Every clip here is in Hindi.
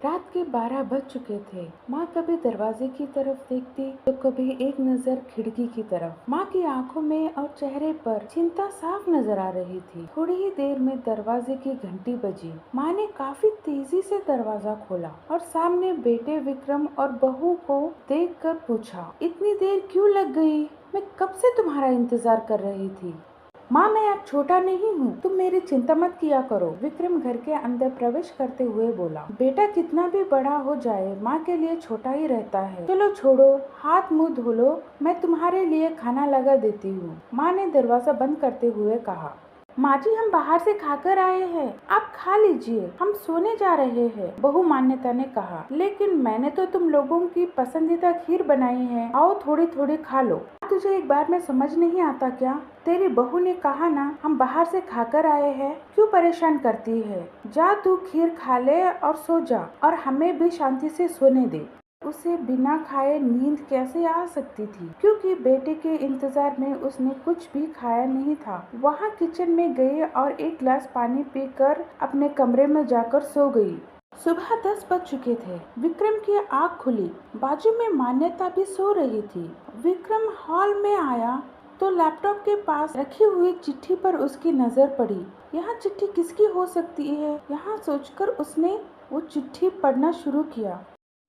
रात के 12 बज चुके थे। माँ कभी दरवाजे की तरफ देखती तो कभी एक नजर खिड़की की तरफ। माँ की आंखों में और चेहरे पर चिंता साफ नजर आ रही थी। थोड़ी ही देर में दरवाजे की घंटी बजी। माँ ने काफी तेजी से दरवाजा खोला और सामने बेटे विक्रम और बहू को देखकर पूछा, इतनी देर क्यों लग गई? मैं कब से तुम्हारा इंतजार कर रही थी। माँ, मैं अब छोटा नहीं हूँ, तुम मेरी चिंता मत किया करो। विक्रम घर के अंदर प्रवेश करते हुए बोला, बेटा कितना भी बड़ा हो जाए माँ के लिए छोटा ही रहता है। चलो छोड़ो, हाथ मुंह धो लो, मैं तुम्हारे लिए खाना लगा देती हूँ। माँ ने दरवाजा बंद करते हुए कहा। माँ जी, हम बाहर से खाकर आए हैं, आप खा लीजिए, हम सोने जा रहे हैं। बहू मान्यता ने कहा, लेकिन मैंने तो तुम लोगों की पसंदीदा खीर बनाई है, आओ थोड़ी थोड़ी खा लो। तुझे एक बार में समझ नहीं आता क्या? तेरी बहू ने कहा ना, हम बाहर से खाकर आए हैं, क्यों परेशान करती है? जा तू खीर खा ले और सो जा, और हमें भी शांति से सोने दे। उसे बिना खाए नींद कैसे आ सकती थी, क्योंकि बेटे के इंतजार में उसने कुछ भी खाया नहीं था। वहाँ किचन में गई और एक गिलास पानी पीकर अपने कमरे में जाकर सो गई। सुबह 10 बज चुके थे। विक्रम की आँख खुली। बाजू में मान्यता भी सो रही थी। विक्रम हॉल में आया तो लैपटॉप के पास रखी हुई चिट्ठी पर उसकी नजर पड़ी। यह चिट्ठी किसकी हो सकती है? यहाँ सोचकर उसने वो चिट्ठी पढ़ना शुरू किया।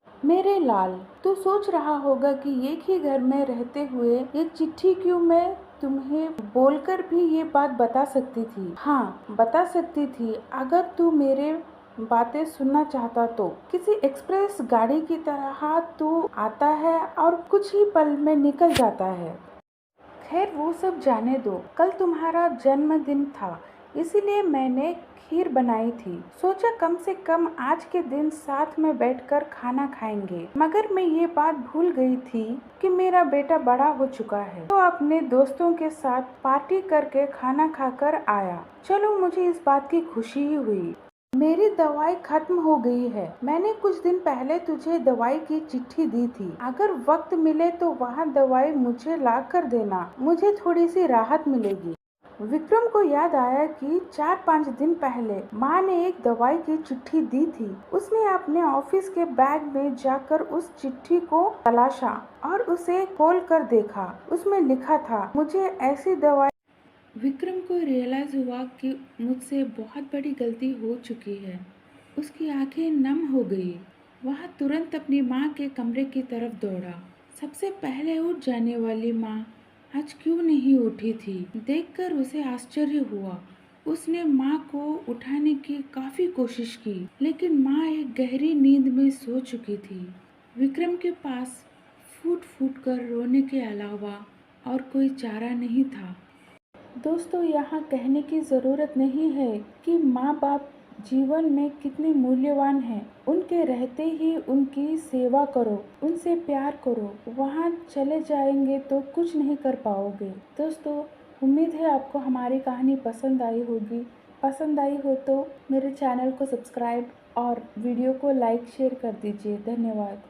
मेरे लाल, तू सोच रहा होगा कि एक ही घर में रहते हुए ये चिट्ठी क्यों मैं तुम्हें बोलकर भी ये बात बता सकती थी। हाँ, बता सकती थी, अगर तू मेरे बातें सुनना चाहता तो। किसी एक्सप्रेस गाड़ी की तरह तू आता है और कुछ ही पल में निकल जाता है। खैर वो सब जाने दो, कल तुम्हारा जन्मदिन था, इसीलिए मैंने खीर बनाई थी। सोचा कम से कम आज के दिन साथ में बैठकर खाना खाएंगे। मगर मैं ये बात भूल गई थी कि मेरा बेटा बड़ा हो चुका है, तो अपने दोस्तों के साथ पार्टी करके खाना खाकर आया। चलो, मुझे इस बात की खुशी ही हुई। मेरी दवाई खत्म हो गई है। मैंने कुछ दिन पहले तुझे दवाई की चिट्ठी दी थी। अगर वक्त मिले तो वहाँ दवाई मुझे ला कर देना, मुझे थोड़ी सी राहत मिलेगी। विक्रम को याद आया कि 4-5 दिन पहले माँ ने एक दवाई की चिट्ठी दी थी। उसने अपने ऑफिस के बैग में जाकर उस चिट्ठी को तलाशा और उसे खोल कर देखा। उसमें लिखा था, मुझे ऐसी दवाई। विक्रम को रियलाइज हुआ कि मुझसे बहुत बड़ी गलती हो चुकी है। उसकी आंखें नम हो गई। वह तुरंत अपनी माँ के कमरे की तरफ दौड़ा। सबसे पहले उठ जाने वाली माँ आज क्यों नहीं उठी थी? देखकर उसे आश्चर्य हुआ। उसने माँ को उठाने की काफी कोशिश की, लेकिन माँ एक गहरी नींद में सो चुकी थी। विक्रम के पास फूट फूट कर रोने के अलावा और कोई चारा नहीं था। दोस्तों, यहाँ कहने की ज़रूरत नहीं है कि माँ बाप जीवन में कितने मूल्यवान हैं। उनके रहते ही उनकी सेवा करो, उनसे प्यार करो। वहाँ चले जाएंगे तो कुछ नहीं कर पाओगे। दोस्तों, उम्मीद है आपको हमारी कहानी पसंद आई होगी। पसंद आई हो तो मेरे चैनल को सब्सक्राइब और वीडियो को लाइक शेयर कर दीजिए। धन्यवाद।